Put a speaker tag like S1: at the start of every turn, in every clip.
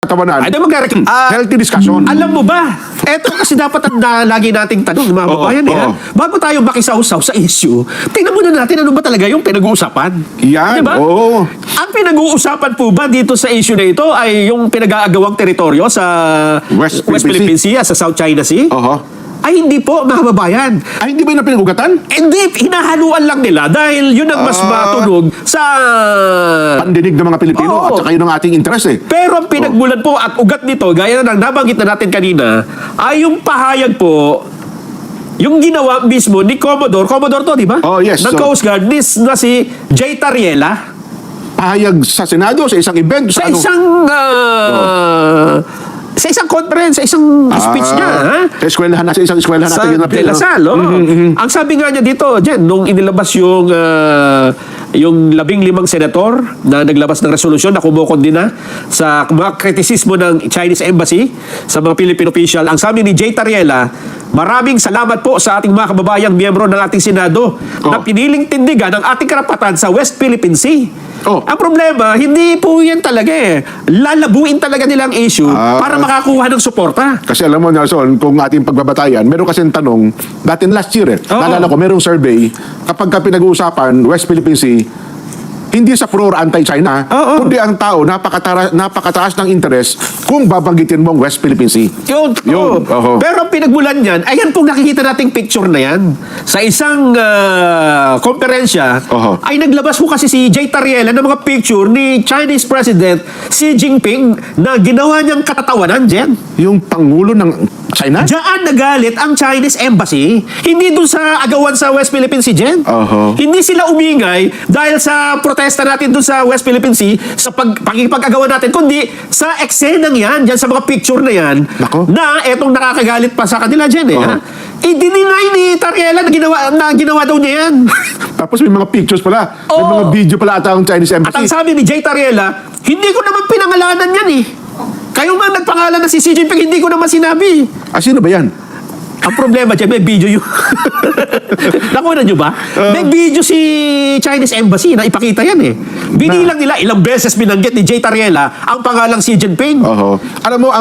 S1: katawanan.
S2: Ay, di magre-reclaim.
S1: Healthy discussion.
S2: Alam mo ba, eto kasi dapat ang lagi nating tanong ng mga babayan ha? Bago tayo makisaw-saw sa issue, tingnan muna natin ano ba talaga yung pinag-uusapan.
S1: Yan,
S2: Diba?
S1: oo.
S2: Ang pinag-uusapan po ba dito sa issue na ito ay yung pinag-aagawang teritoryo sa
S1: West
S2: Philippine Sea, sa South China Sea?
S1: Oho.
S2: Ay hindi po, mga kababayan.
S1: Ay, hindi ba yun ang pinag-ugatan?
S2: Hindi, hinahaluan lang nila dahil yun ang mas matunog sa...
S1: Pandinig ng mga Pilipino
S2: Oo.
S1: at saka yun ang ating interest eh.
S2: Pero ang pinagmulan po at ugat nito, gaya na nabanggit na natin kanina, ay yung pahayag po, yung ginawa mismo ni Commodore to, di ba?
S1: Oh, yes.
S2: Ng
S1: So-
S2: Coast Guard, na si Jay Tariela,
S1: Pahayag sa Senado, sa isang event,
S2: sa
S1: ano?
S2: sa isang conference, sa isang speech niya, ha?
S1: Sa eskwelahan sa isang eskwelahan
S2: Sa
S1: natin yun na
S2: De La Salle, oh. Ang sabi nga niya dito, Jen, nung inilabas yung 15 senator na naglabas ng resolusyon na kumukondina sa mga kritisismo ng Chinese Embassy sa mga Philippine official, ang sabi ni Jay Tariela, maraming salamat po sa ating mga kababayang miyembro ng ating Senado na piniling tindigan ang ating karapatan sa West Philippine Sea. Ang problema, hindi po yan talaga eh. Lalabuin talaga nilang issue para makakuha ng suporta.
S1: Kasi alam mo, Nelson, kung ating pagbabatayan, meron kasing tanong, dati last year naalala ko, merong survey, kapag ka pinag-uusapan, West Philippine Sea, hindi sa pro or anti-China, kundi ang tao, napakataas ng interest kung babanggitin mo ang West Philippine Sea.
S2: Yun. Pero ang pinagmulan niyan, ayan pong nakikita nating picture na yan. Sa isang konferensya, ay naglabas po kasi si Jay Tariela ng mga picture ni Chinese President Xi Jinping na ginawa niyang katatawanan, Jen.
S1: Yung Pangulo ng China?
S2: Diyan nagalit ang Chinese Embassy, hindi dun sa agawan sa West Philippine Sea, Jen. Hindi sila umingay dahil sa protesta natin dun sa West Philippine Sea, sa pagkipag-agawan natin, kundi sa eksenang yan, dyan sa mga picture na yan, na etong nakakagalit pa sa kanila, Jen, eh. I-deny ni Tariela na ginawa daw niya yan.
S1: Tapos may mga pictures pala, may mga video pala ata ang Chinese Embassy.
S2: At ang sabi ni Jay Tariela, hindi ko naman pinangalanan yan eh. Kayo nga nagpangalan na si Xi Jinping, hindi ko naman sinabi.
S1: Sino ba yan?
S2: Ang problema dyan, may video yun. Nakuha nyo ba? May video si Chinese Embassy na ipakita yan eh. Binilang nila, ilang beses binanggit ni Jay Tariela ang pangalang Xi Jinping.
S1: Alam mo,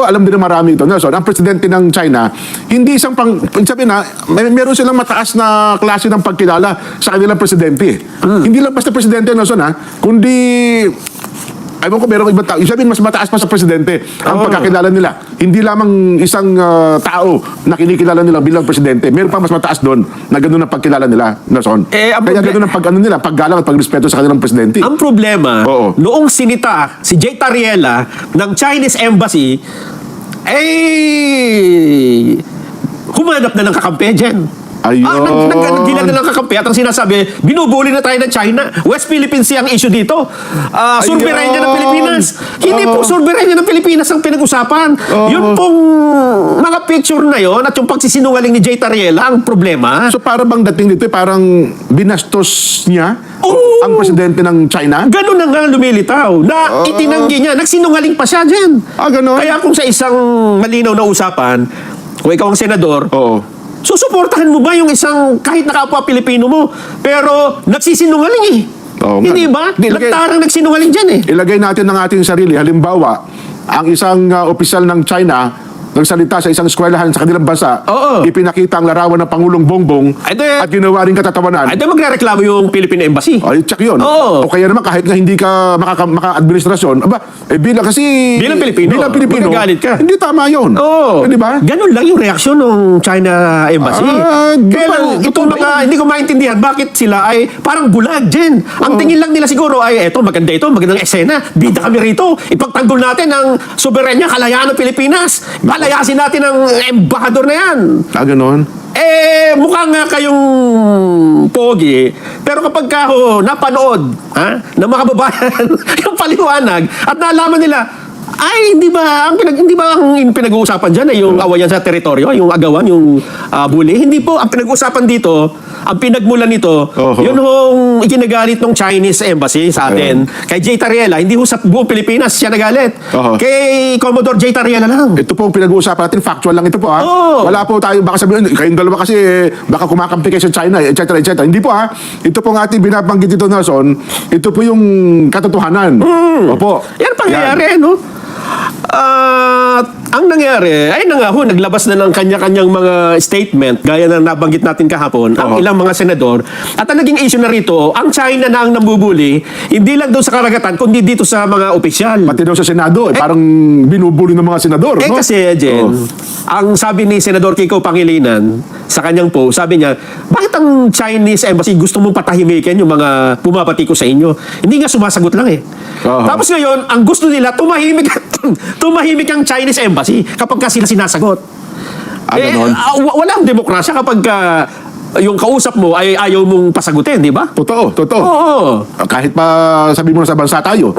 S1: alam din ng marami ito, Nelson, ang presidente ng China, hindi isang sabi na, meron silang mataas na klase ng pagkilala sa kanilang presidente. Hindi lang basta presidente, Nelson, kundi ayaw ko, meron ibang tao. Yung sabihin, mas mataas pa sa presidente ang pagkakilala nila. Hindi lamang isang tao na kinikilala nila bilang presidente. Meron pa mas mataas doon na gano'n ang pagkilala nila, Nelson. Kaya gano'n ang paggalang at pagrespeto sa kanilang presidente.
S2: Ang problema, noong sinita si Jay Tariela ng Chinese Embassy, humanap na ng kakampi dyan. Naggilan na lang kakampi at ang sinasabi, binubuli na tayo ng China. West Philippine Sea ang issue dito. Soberanya ng Pilipinas. Hindi po soberanya ng Pilipinas ang pinag-usapan. Yun pong mga picture na yon at yung pagsisinungaling ni Jay Tariela ang problema.
S1: So para bang dating dito, parang binastos niya ang presidente ng China?
S2: Ganun na nga lumilitaw. Na itinanggi niya. Nagsinungaling pa siya dyan.
S1: Ganun?
S2: Kaya kung sa isang malinaw na usapan, kung ikaw ang senador, susuportahan mo ba yung isang kahit nakapwa Pilipino mo, pero nagsisinungaling eh? Hindi ba? Nagtarang nagsinungaling dyan eh.
S1: Ilagay natin ng ating sarili. Halimbawa, ang isang opisyal ng China nagsalita sa isang eskwelahan sa kanilang bansa, ipinakita ang larawan ng Pangulong Bongbong at ginawa rin katatawanan.
S2: Ay, magrereklamo yung Philippine Embassy.
S1: Check yun. O kaya naman kahit na hindi ka maka-administrasyon, bilang Pilipino,
S2: magagalit ka.
S1: hindi tama yun. Di ba?
S2: Ganun lang yung reaksyon ng China Embassy. Kaya lang, itong mga, hindi ko maintindihan bakit sila ay parang bulag dyan. Ang tingin lang nila siguro ay, maganda ito, magandang eksena, bida kami rito, ipagtanggol natin ang soberanya, kalayaan ng Pilipinas. Palayasin natin ang embahador na yan.
S1: Ganon.
S2: Mukha nga kayong pogi, pero kapag ka napanood ng mga babayan yung paliwanag at nalaman nila, ay, hindi ba ang pinag-uusapan dyan ay yung awayan sa teritoryo, yung agawan, yung bully? Hindi po. Ang pinag-uusapan dito ang pinagmulan nito, yun hong ikinagalit ng Chinese embassy sa atin. Kay Jay Tariela, hindi ho sa buong Pilipinas siya nagalit. Kay Commodore Jay Tariela lang.
S1: Ito po ang pinag-uusapan natin, factual lang ito po ha. Wala po tayo, baka sabihin, kayong dalawa kasi baka kumakampi kayo sa China, etc. etc. Hindi po ha. Ito po ang ating binabanggit dito, Nelson. Ito po yung katotohanan. Opo.
S2: Yan pangyayari, no? Ang nangyari, ay na nga ho, naglabas na ng kanya-kanyang mga statement, gaya ng nabanggit natin kahapon, ang ilang mga senador. At ang naging issue na rito, ang China na ang nambubuli, hindi lang doon sa karagatan, kundi dito sa mga opisyal.
S1: Pati daw sa Senado, parang binubuli ng mga senador. no?
S2: Kasi, Jen, ang sabi ni Senador Kiko Pangilinan sa kanyang post, sabi niya, bakit ang Chinese embassy gusto mong patahimikin yung mga pumapati ko sa inyo? Hindi nga sumasagot lang eh. Tapos ngayon, ang gusto nila, tumahimik ang Chinese embassy kapag ka sila sinasagot.
S1: Ganon.
S2: Walang demokrasya kapag yung kausap mo ay ayaw mong pasagutin, di ba?
S1: Totoo.
S2: Oo.
S1: Kahit pa sabi mo na sa bansa tayo,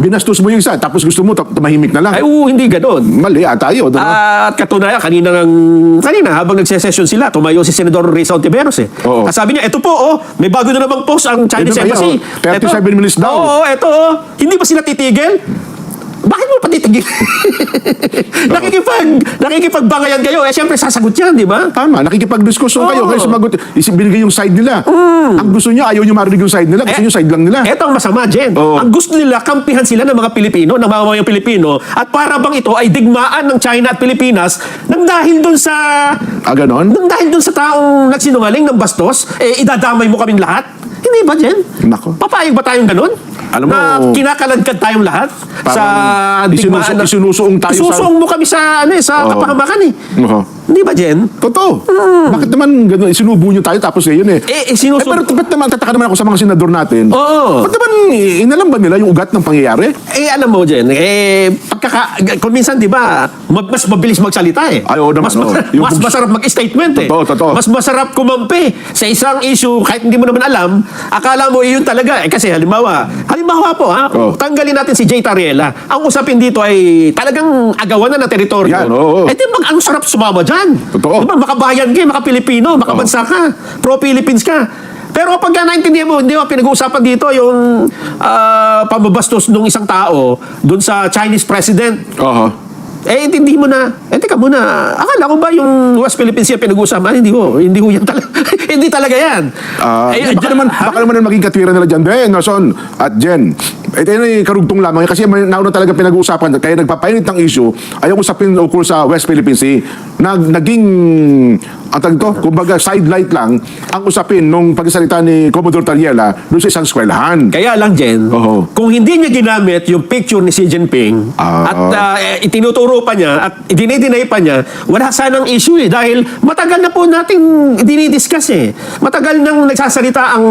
S1: binastos mo yung isa, tapos gusto mo tumahimik na lang.
S2: Ay, hindi ganon.
S1: Mali tayo.
S2: At katunayan, kanina habang nagsesession sila, tumayo si Senador Risa Ontiveros eh.
S1: Oo.
S2: Sabi niya, ito po, may bago na namang post ang Chinese
S1: Ito
S2: Embassy.
S1: kaya, 37 minutes daw.
S2: Oo, ito. Hindi ba sila titigil? Bakit mo patitigil? Nakikipagbangayan kayo. Siyempre, sasagot yan, di ba?
S1: Tama, nakikipag-diskusyon kayo, kayo sumagot, binigay yung side nila. Ang gusto niya, ayaw niyo marinig yung side nila, gusto niyo side lang nila.
S2: Eto ang masama, Jen. Ang gusto nila, kampihan sila ng mga Pilipino, ng mamamayang Pilipino, at para bang ito ay digmaan ng China at Pilipinas nang dahil dun sa...
S1: Ganon?
S2: Nang dahil dun sa taong nagsinungaling ng bastos, idadamay mo kaming lahat? Hindi ba, Jen?
S1: Nako.
S2: Papayag ba tayong ganon?
S1: Alam mo,
S2: na kinakaladkad tayong lahat sa digmaan.
S1: Isinusuong tayo sa...
S2: Isusuong mo kami sa kapahamakan eh. Hindi ba, Jen?
S1: Totoo. Bakit naman gano'n, isinubo nyo tayo tapos yun eh. Pero ba't naman, tataka naman ako sa mga senador natin. Ba't naman, inalam ba nila yung ugat ng pangyayari?
S2: Alam mo, Jen, kung minsan, di ba, mas mabilis magsalita eh.
S1: Ay, oo naman.
S2: Mas masarap mag-statement eh.
S1: Totoo.
S2: Mas masarap kumampi sa isang issue kahit hindi mo naman alam, akala mo yun talaga. Kasi halimbawa po ha, tanggalin natin si Jay Tariela. Ang usapin dito ay talagang agawan na ng teritoryo.
S1: Yan, oo.
S2: Di ba, ang sarap sumama dyan.
S1: Totoo.
S2: Diba, makabayan ka, maka-Pilipino, makabansa ka, pro-Philippines ka. Pero pag naintindihan mo, hindi ba pinag-uusapan dito yung pambabastos ng isang tao dun sa Chinese president. Intindihin mo na, teka muna, akala ko ba yung West Philippine Sea pinag-uusapan? Hindi ho yan talaga. Hindi talaga yan.
S1: Baka naman maging katwiran nila dyan, Nelson at Jen. Ito yung karugtong lamang kasi nauna talaga pinag-uusapan kaya nagpapainit ng issue ay yung usapin ukol sa West Philippine Sea. Naging kumbaga sidelight lang ang usapin nung pagsasalita ni Commodore Tariela doon sa isang eskwelahan.
S2: Kaya lang, Jen, kung hindi niya ginamit yung picture ni Xi Jinping at itinuturo pa niya at dinideny pa niya, wala sanang issue eh dahil matagal na po nating dinidiscuss eh. Matagal nang nagsasalita ang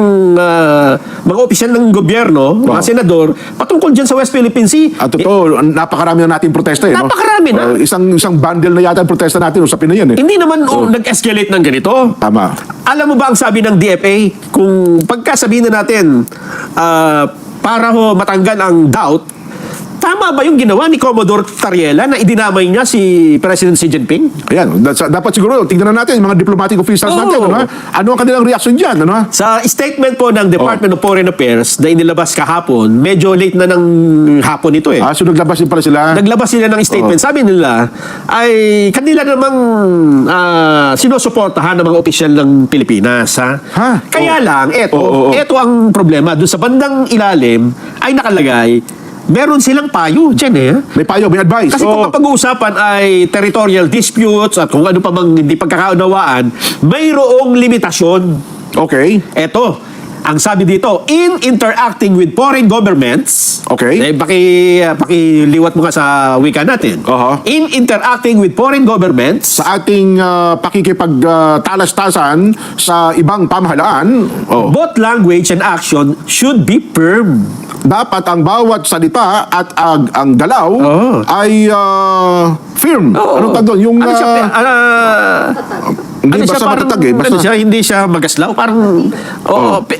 S2: mga opisyal ng gobyerno, mga senador, patungkol dyan sa West Philippine Sea.
S1: At totoo, napakarami na nating protesta eh.
S2: Napakarami na.
S1: Isang bundle na yata ang protesta natin, usapin na yan eh.
S2: Hindi naman nag-escalate ng ganito.
S1: Tama.
S2: Alam mo ba ang sabi ng DFA? Kung pagkasabihin na natin, para matanggal ang doubt, tama ba yung ginawa ni Commodore Tariela na idinamay niya si President Xi Jinping?
S1: Ayan, dapat siguro, tignan na natin yung mga diplomatic officials natin. Ano ang kanilang reaction dyan?
S2: Sa statement po ng Department of Foreign Affairs na inilabas kahapon, medyo late na ng hapon ito eh.
S1: So naglabas din pala sila?
S2: Naglabas sila ng statement. Sabi nila, ay kanila namang sinusuportahan ng mga opisyal ng Pilipinas. Kaya lang, eto ang problema. Doon sa bandang ilalim ay nakalagay, meron silang payo dyan eh.
S1: May payo, may advice.
S2: Kasi kung pag-uusapan ay territorial disputes at kung ano pa mang hindi pagkakaunawaan, mayroong limitasyon.
S1: Okay.
S2: Eto, ang sabi dito, in interacting with foreign governments, pakiliwat mo nga sa wika natin. In interacting with foreign governments,
S1: sa ating pakikipagtalas-tasan sa ibang pamahalaan,
S2: both language and action should be firm.
S1: Dapat ang bawat salita at ang galaw ay firm. Anong tawag doon? Yung Hindi, basta matatag eh. Basta,
S2: Ano siya, hindi siya magaslaw. Parang,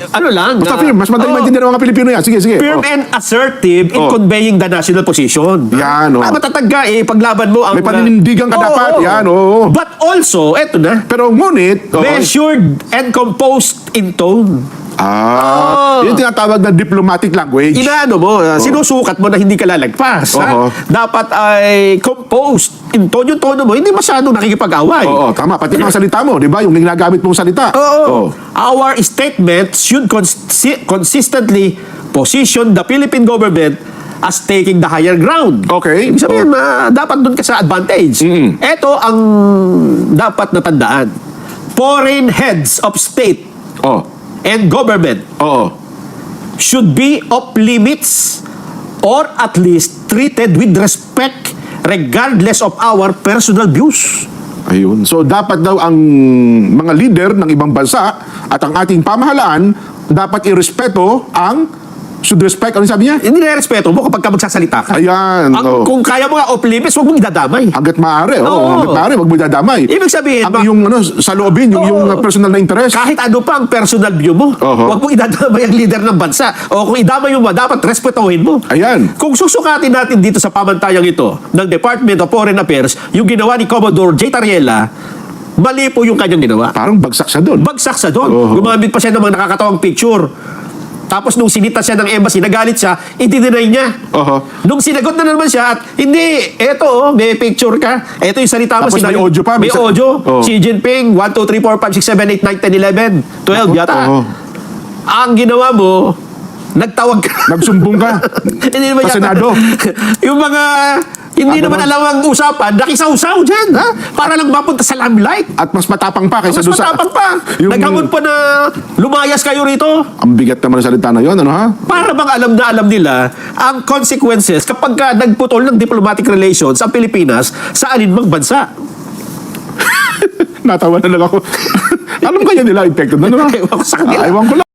S2: ano lang.
S1: basta firm. Mas madaling maintindihan ng mga Pilipino yan. Sige, sige.
S2: Firm and assertive in
S1: Oh.
S2: conveying the national position.
S1: Yan, oh.
S2: Matatag ka paglaban mo ang...
S1: May paninindigan ka dapat. Yan, oo.
S2: But also, eto na,
S1: Pero ngunit,
S2: measured and composed in tone.
S1: yun yung tinatawag na diplomatic language.
S2: Inaano mo, sinusukat mo na hindi ka lalagpas. Ha?
S1: Oo.
S2: Dapat ay composed in tone. Yung tono mo, hindi masyadong nakikipag-away.
S1: Oo, tama. Pati mga salita mo, di ba? Yung ginagamit mong salita.
S2: Oo. Our statement should consistently position the Philippine government as taking the higher ground.
S1: Okay.
S2: Ibig sabihin, dapat doon ka sa advantage. Ito ang dapat natandaan. Foreign heads of state
S1: Oh.
S2: and government
S1: Oo.
S2: should be off limits or at least treated with respect regardless of our personal views.
S1: Ayun. So, dapat daw ang mga leader ng ibang bansa at ang ating pamahalaan dapat irespeto ang should respect. Ano sabi niya?
S2: Hindi na-respeto mo kapag ka magsasalita ka.
S1: Ayan. oo.
S2: Kung kaya mo nga off limits, huwag mong idadamay.
S1: Hanggat maaari. Oo.
S2: Oo.
S1: Hanggat maaari. Wag mo dadamay.
S2: Ibig sabihin,
S1: Ang yung sa loobin, yung personal na interest.
S2: kahit ano pa ang personal view mo, huwag mong idadamay ang leader ng bansa. O kung idamay mo ba, dapat respetuhin mo.
S1: Ayan.
S2: Kung susukatin natin dito sa pamantayang ito ng Department of Foreign Affairs, yung ginawa ni Commodore J. Tariela, mali po yung kanyang ginawa.
S1: Parang bagsak siya doon.
S2: Bagsak sa doon.
S1: Oo.
S2: Gumamit pa siya ng mga nakakatawang picture. Tapos nung sinita siya ng embassy, nagalit siya, i-deny niya.
S1: Oho.
S2: Nung sinagot na naman siya at hindi, eto may picture ka. Eto yung salita mo.
S1: Tapos may audio pa,
S2: May
S1: may
S2: audio.
S1: Oh.
S2: Xi Jinping, 1, 2, 3, 4, 5, 6, 7, 8, 9, 10, 11, 12 yata.
S1: Oo.
S2: Ang ginawa mo, nagtawag ka.
S1: Nagsumbong ka.
S2: Hindi naman
S1: Sa
S2: yata-
S1: Senado.
S2: yung mga hindi naman alam ang usapan, nakisawsaw dyan, ha? Para lang mapunta sa limelight.
S1: At mas matapang pa kaysa
S2: Mas
S1: doon sa...
S2: matapang pa.
S1: Yung-
S2: Naghamon pa na lumayas kayo rito.
S1: Ang bigat naman ng salita na yun, ano ha?
S2: Para bang alam na alam nila ang consequences kapag ka nagputol ng diplomatic relations ang Pilipinas sa alinmang bansa.
S1: Natawa na lang ako. Alam kaya nila, infected na, ano ha?
S2: Ewan ko sa kanila.
S1: Ewan ko lang.